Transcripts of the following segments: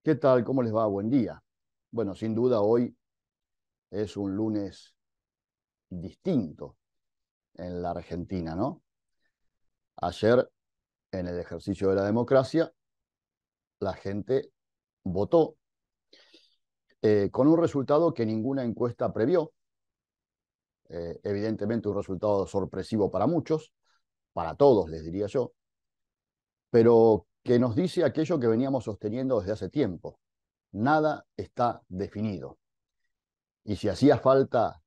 ¿Qué tal? ¿Cómo les va? Buen día. Bueno, sin duda hoy es un lunes distinto en la Argentina, ¿no? Ayer, en el ejercicio de la democracia, la gente votó con un resultado que ninguna encuesta previó. Evidentemente un resultado sorpresivo para muchos, para todos, les diría yo, pero que nos dice aquello que veníamos sosteniendo desde hace tiempo. Nada está definido. Y si hacía falta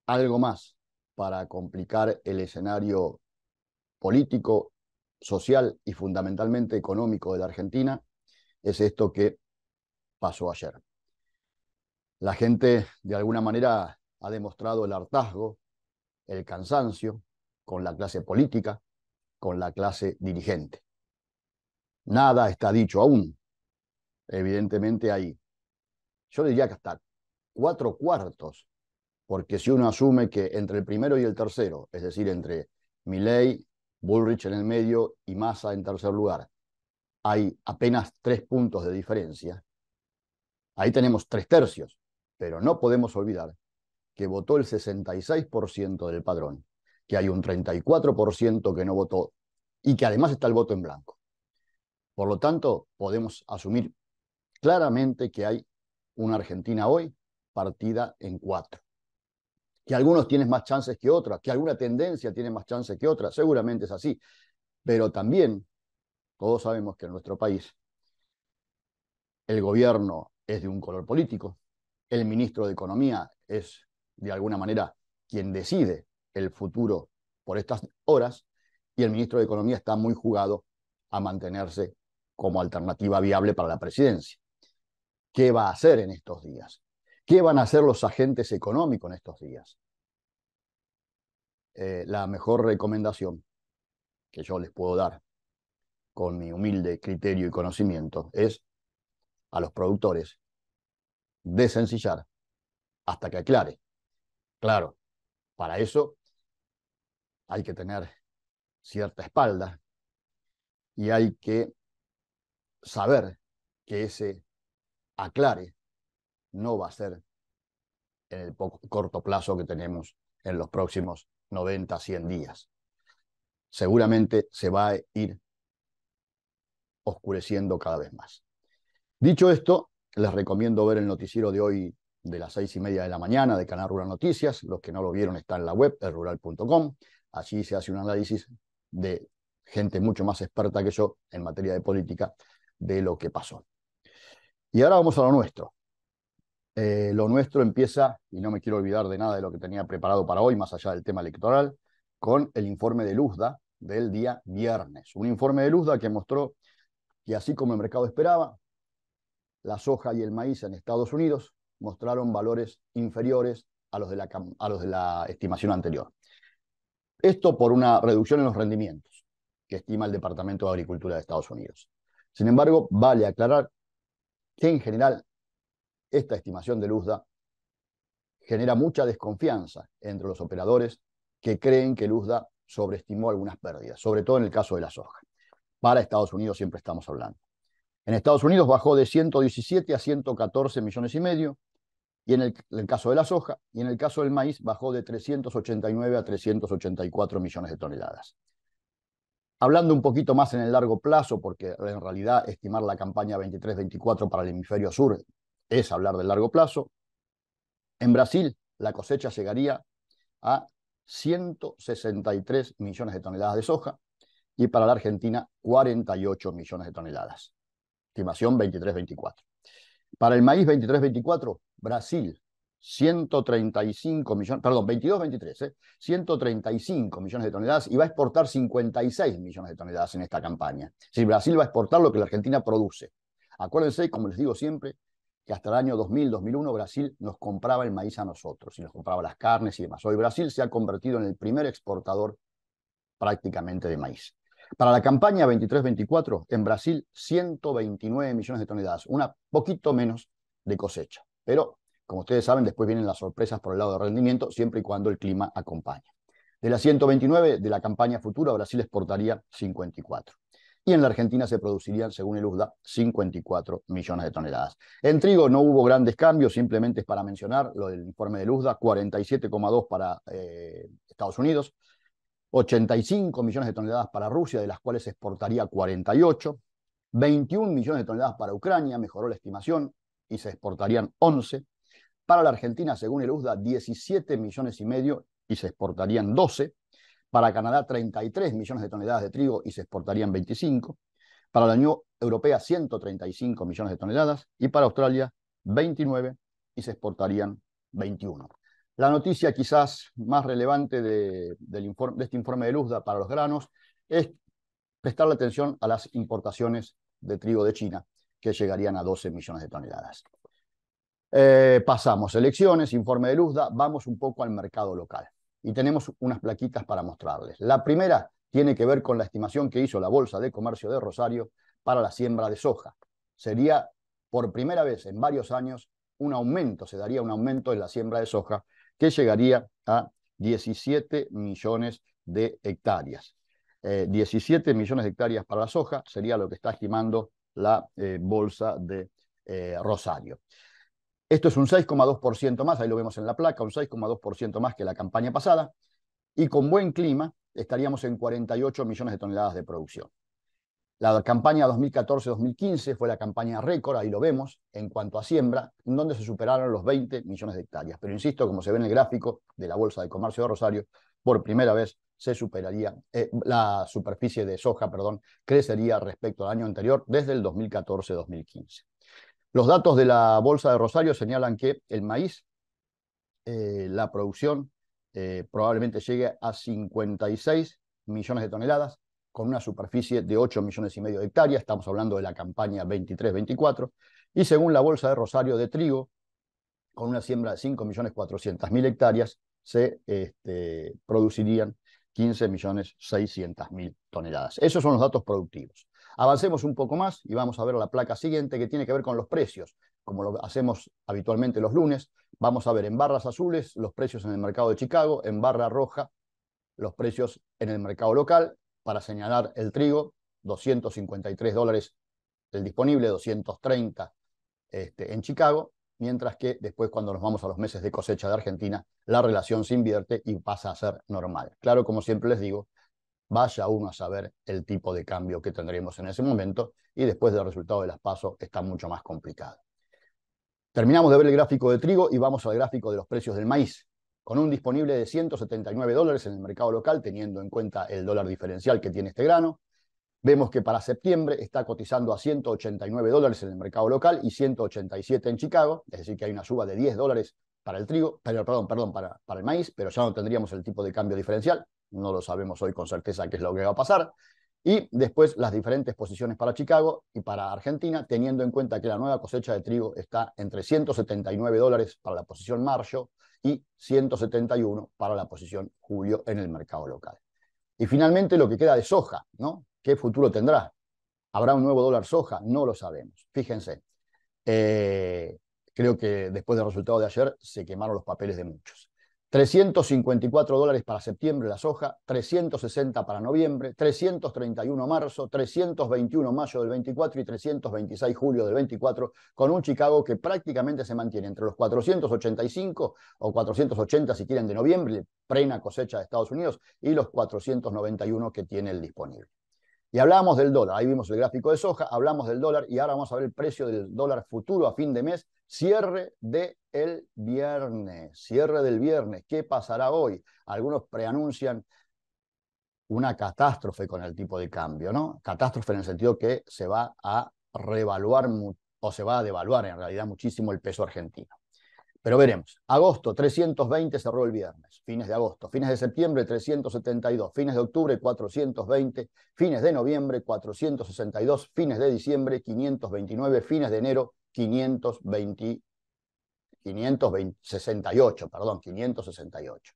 algo más para complicar el escenario político, social y fundamentalmente económico de la Argentina, es esto que pasó ayer. La gente, de alguna manera, ha demostrado el hartazgo, el cansancio con la clase política, con la clase dirigente. Nada está dicho aún. Evidentemente hay, yo diría que hasta 4/4, porque si uno asume que entre el primero y el tercero, es decir, entre Milei, Bullrich en el medio y Massa en tercer lugar, hay apenas 3 puntos de diferencia. Ahí tenemos 3/3, pero no podemos olvidar que votó el 66% del padrón, que hay un 34% que no votó y que además está el voto en blanco. Por lo tanto, podemos asumir claramente que hay una Argentina hoy partida en 4. Que algunos tienen más chances que otras, que alguna tendencia tiene más chances que otra, seguramente es así, pero también todos sabemos que en nuestro país el gobierno es de un color político, el ministro de Economía es de alguna manera quien decide el futuro por estas horas y el ministro de Economía está muy jugado a mantenerse como alternativa viable para la presidencia. ¿Qué va a hacer en estos días? ¿Qué van a hacer los agentes económicos en estos días? La mejor recomendación que yo les puedo dar con mi humilde criterio y conocimiento es a los productores desencillar hasta que aclare. Claro, para eso hay que tener cierta espalda y hay que saber que ese aclare no va a ser en el corto plazo que tenemos en los próximos 90, 100 días. Seguramente se va a ir oscureciendo cada vez más. Dicho esto, les recomiendo ver el noticiero de hoy de las 6:30 de la mañana de Canal Rural Noticias. Los que no lo vieron está en la web, elrural.com. Allí se hace un análisis de gente mucho más experta que yo en materia de política de lo que pasó. Y ahora vamos a lo nuestro. Lo nuestro empieza, y no me quiero olvidar de nada de lo que tenía preparado para hoy, más allá del tema electoral, con el informe de Luzda del día viernes. Un informe de Luzda que mostró que así como el mercado esperaba, la soja y el maíz en Estados Unidos mostraron valores inferiores a los de la estimación anterior. Esto por una reducción en los rendimientos que estima el Departamento de Agricultura de Estados Unidos. Sin embargo, vale aclarar que en general esta estimación de Luzda genera mucha desconfianza entre los operadores que creen que Luzda sobreestimó algunas pérdidas, sobre todo en el caso de la soja. Para Estados Unidos siempre estamos hablando. En Estados Unidos bajó de 117 a 114 millones y medio, y en el caso de la soja, y en el caso del maíz bajó de 389 a 384 millones de toneladas. Hablando un poquito más en el largo plazo, porque en realidad estimar la campaña 23-24 para el hemisferio sur es hablar del largo plazo, en Brasil la cosecha llegaría a 163 millones de toneladas de soja y para la Argentina 48 millones de toneladas. Estimación 23-24. Para el maíz 23-24, Brasil 135 millones, perdón, 22-23, 135 millones de toneladas y va a exportar 56 millones de toneladas en esta campaña. Si Brasil va a exportar lo que la Argentina produce. Acuérdense, como les digo siempre, que hasta el año 2000-2001 Brasil nos compraba el maíz a nosotros y nos compraba las carnes y demás. Hoy Brasil se ha convertido en el primer exportador prácticamente de maíz. Para la campaña 23-24, en Brasil 129 millones de toneladas, una poquito menos de cosecha. Pero, como ustedes saben, después vienen las sorpresas por el lado de rendimiento, siempre y cuando el clima acompañe. De las 129 de la campaña futura, Brasil exportaría 54. y en la Argentina se producirían, según el USDA, 54 millones de toneladas. En trigo no hubo grandes cambios, simplemente es para mencionar lo del informe del USDA, 47,2 para Estados Unidos, 85 millones de toneladas para Rusia, de las cuales se exportaría 48, 21 millones de toneladas para Ucrania, mejoró la estimación, y se exportarían 11. Para la Argentina, según el USDA, 17 millones y medio y se exportarían 12. Para Canadá, 33 millones de toneladas de trigo y se exportarían 25. Para la Unión Europea, 135 millones de toneladas. Y para Australia, 29 y se exportarían 21. La noticia quizás más relevante de este informe de USDA para los granos es prestarle atención a las importaciones de trigo de China, que llegarían a 12 millones de toneladas. Pasamos elecciones, informe de USDA, vamos un poco al mercado local. Y tenemos unas plaquitas para mostrarles. La primera tiene que ver con la estimación que hizo la Bolsa de Comercio de Rosario para la siembra de soja. Sería por primera vez en varios años se daría un aumento en la siembra de soja que llegaría a 17 millones de hectáreas. 17 millones de hectáreas para la soja sería lo que está estimando la Bolsa de Rosario. Esto es un 6,2% más, ahí lo vemos en la placa, un 6,2% más que la campaña pasada, y con buen clima estaríamos en 48 millones de toneladas de producción. La campaña 2014-2015 fue la campaña récord, ahí lo vemos, en cuanto a siembra, en donde se superaron los 20 millones de hectáreas. Pero insisto, como se ve en el gráfico de la Bolsa de Comercio de Rosario, por primera vez se superaría, la superficie de soja, crecería respecto al año anterior desde el 2014-2015. Los datos de la Bolsa de Rosario señalan que el maíz, la producción probablemente llegue a 56 millones de toneladas, con una superficie de 8 millones y medio de hectáreas, estamos hablando de la campaña 23-24, y según la Bolsa de Rosario de trigo, con una siembra de 5.400.000 hectáreas, se producirían 15.600.000 toneladas. Esos son los datos productivos. Avancemos un poco más y vamos a ver la placa siguiente, que tiene que ver con los precios. Como lo hacemos habitualmente los lunes, vamos a ver en barras azules los precios en el mercado de Chicago, en barra roja los precios en el mercado local. Para señalar el trigo, $253 el disponible, 230 en Chicago, mientras que después, cuando nos vamos a los meses de cosecha de Argentina, la relación se invierte y pasa a ser normal. Claro, como siempre les digo, vaya uno a saber el tipo de cambio que tendremos en ese momento, y después del resultado de las PASO está mucho más complicado. Terminamos de ver el gráfico de trigo y vamos al gráfico de los precios del maíz, con un disponible de $179 en el mercado local, teniendo en cuenta el dólar diferencial que tiene este grano. Vemos que para septiembre está cotizando a $189 en el mercado local y 187 en Chicago, es decir, que hay una suba de $10 para el trigo, para el maíz, pero ya no tendríamos el tipo de cambio diferencial, no lo sabemos hoy con certeza qué es lo que va a pasar. Y después las diferentes posiciones para Chicago y para Argentina, teniendo en cuenta que la nueva cosecha de trigo está entre $179 para la posición marzo y 171 para la posición julio en el mercado local. Y finalmente lo que queda de soja, ¿no? ¿Qué futuro tendrá? ¿Habrá un nuevo dólar soja? No lo sabemos. Fíjense, creo que después del resultado de ayer se quemaron los papeles de muchos. $354 para septiembre la soja, 360 para noviembre, 331 marzo, 321 mayo del 24 y 326 julio del 24, con un Chicago que prácticamente se mantiene entre los 485 o 480 si quieren de noviembre, plena cosecha de Estados Unidos, y los 491 que tiene el disponible. Y hablamos del dólar, ahí vimos el gráfico de soja, hablamos del dólar y ahora vamos a ver el precio del dólar futuro a fin de mes, cierre del viernes. ¿Qué pasará hoy? Algunos preanuncian una catástrofe con el tipo de cambio, ¿no? Catástrofe en el sentido que se va a revaluar o se va a devaluar en realidad muchísimo el peso argentino. Pero veremos. Agosto, 320 cerró el viernes, fines de agosto. Fines de septiembre, 372. Fines de octubre, 420. Fines de noviembre, 462. Fines de diciembre, 529. Fines de enero, 568.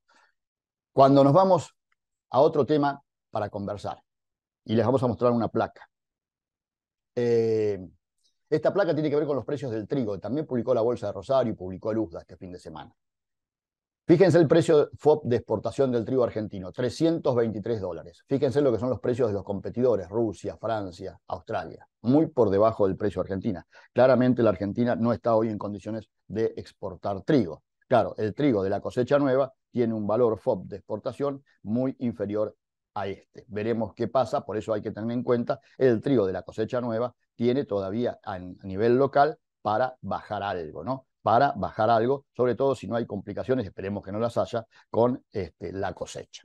Cuando nos vamos a otro tema para conversar, y les vamos a mostrar una placa. Esta placa tiene que ver con los precios del trigo. También publicó la Bolsa de Rosario y publicó el USDA este fin de semana. Fíjense el precio FOB de exportación del trigo argentino, $323. Fíjense lo que son los precios de los competidores, Rusia, Francia, Australia, muy por debajo del precio de Argentina. Claramente la Argentina no está hoy en condiciones de exportar trigo. Claro, el trigo de la cosecha nueva tiene un valor FOB de exportación muy inferior a este. Veremos qué pasa, por eso hay que tener en cuenta el trigo de la cosecha nueva tiene todavía a nivel local para bajar algo, ¿no? Para bajar algo, sobre todo si no hay complicaciones, esperemos que no las haya, con la cosecha.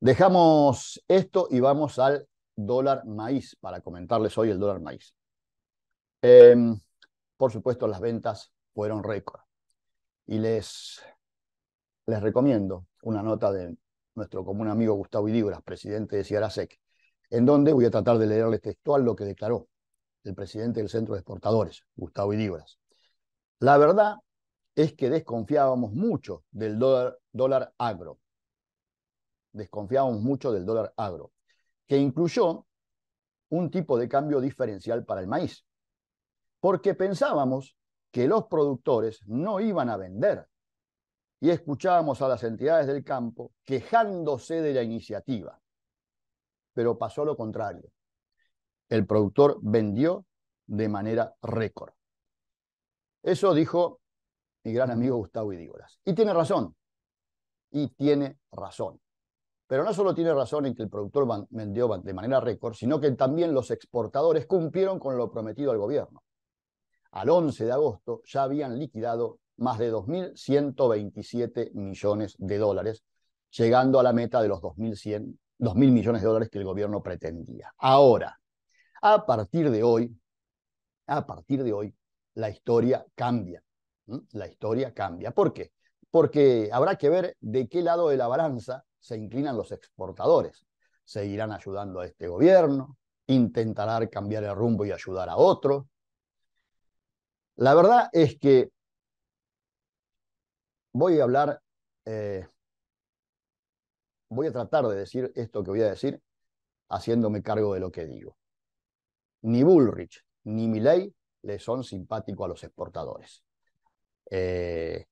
Dejamos esto y vamos al dólar maíz, para comentarles hoy el dólar maíz. Por supuesto, las ventas fueron récord. Y les recomiendo una nota de nuestro común amigo Gustavo Idígoras, presidente de Ciarasec, en donde voy a tratar de leerles textual lo que declaró el presidente del Centro de Exportadores, Gustavo Idígoras. La verdad es que desconfiábamos mucho del dólar agro. Desconfiábamos mucho del dólar agro, que incluyó un tipo de cambio diferencial para el maíz, porque pensábamos que los productores no iban a vender y escuchábamos a las entidades del campo quejándose de la iniciativa. Pero pasó lo contrario. El productor vendió de manera récord. Eso dijo mi gran amigo Gustavo Idígoras. Y tiene razón. Y tiene razón. Pero no solo tiene razón en que el productor vendió de manera récord, sino que también los exportadores cumplieron con lo prometido al gobierno. Al 11 de agosto ya habían liquidado más de 2.127 millones de dólares, llegando a la meta de los 2.100, 2.000 millones de dólares que el gobierno pretendía. Ahora, a partir de hoy, la historia cambia. La historia cambia. ¿Por qué? Porque habrá que ver de qué lado de la balanza se inclinan los exportadores. ¿Seguirán ayudando a este gobierno? ¿Intentarán cambiar el rumbo y ayudar a otro? La verdad es que voy a hablar, voy a tratar de decir esto que voy a decir, haciéndome cargo de lo que digo. Ni Bullrich ni Milei le son simpáticos a los exportadores. Se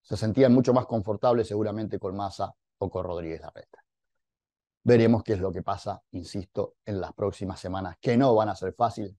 sentían mucho más confortables seguramente con Massa o con Rodríguez Larreta. Veremos qué es lo que pasa, insisto, en las próximas semanas, que no van a ser fáciles,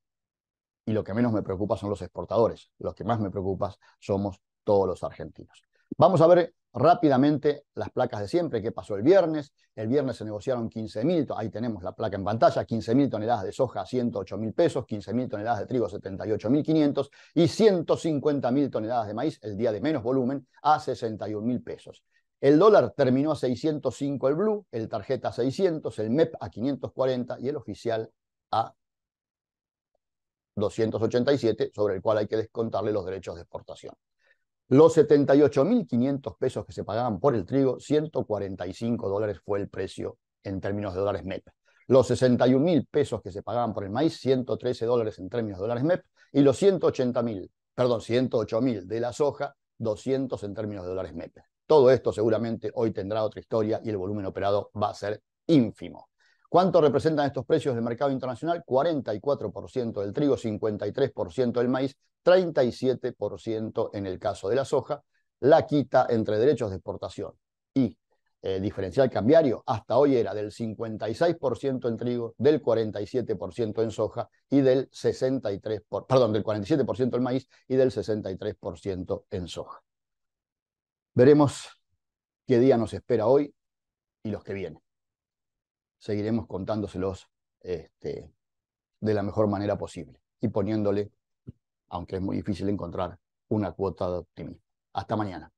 y lo que menos me preocupa son los exportadores. Los que más me preocupan somos todos los argentinos. Vamos a ver rápidamente las placas de siempre. ¿Qué pasó el viernes? El viernes se negociaron 15.000, ahí tenemos la placa en pantalla, 15.000 toneladas de soja a 108.000 pesos, 15.000 toneladas de trigo a 78.500 y 150.000 toneladas de maíz, el día de menos volumen, a 61.000 pesos. El dólar terminó a 605 el blue, el tarjeta a 600, el MEP a 540 y el oficial a 287, sobre el cual hay que descontarle los derechos de exportación. Los 78.500 pesos que se pagaban por el trigo, 145 dólares fue el precio en términos de dólares MEP. Los 61.000 pesos que se pagaban por el maíz, 113 dólares en términos de dólares MEP. Y los 108.000 de la soja, 200 en términos de dólares MEP. Todo esto seguramente hoy tendrá otra historia y el volumen operado va a ser ínfimo. ¿Cuánto representan estos precios del mercado internacional? 44% del trigo, 53% del maíz, 37% en el caso de la soja. La quita entre derechos de exportación y diferencial cambiario hasta hoy era del 56% en trigo, del 47% en soja y del 47% en maíz y del 63% en soja. Veremos qué día nos espera hoy y los que vienen. Seguiremos contándoselos de la mejor manera posible y poniéndole, aunque es muy difícil encontrar, una cuota de optimismo. Hasta mañana.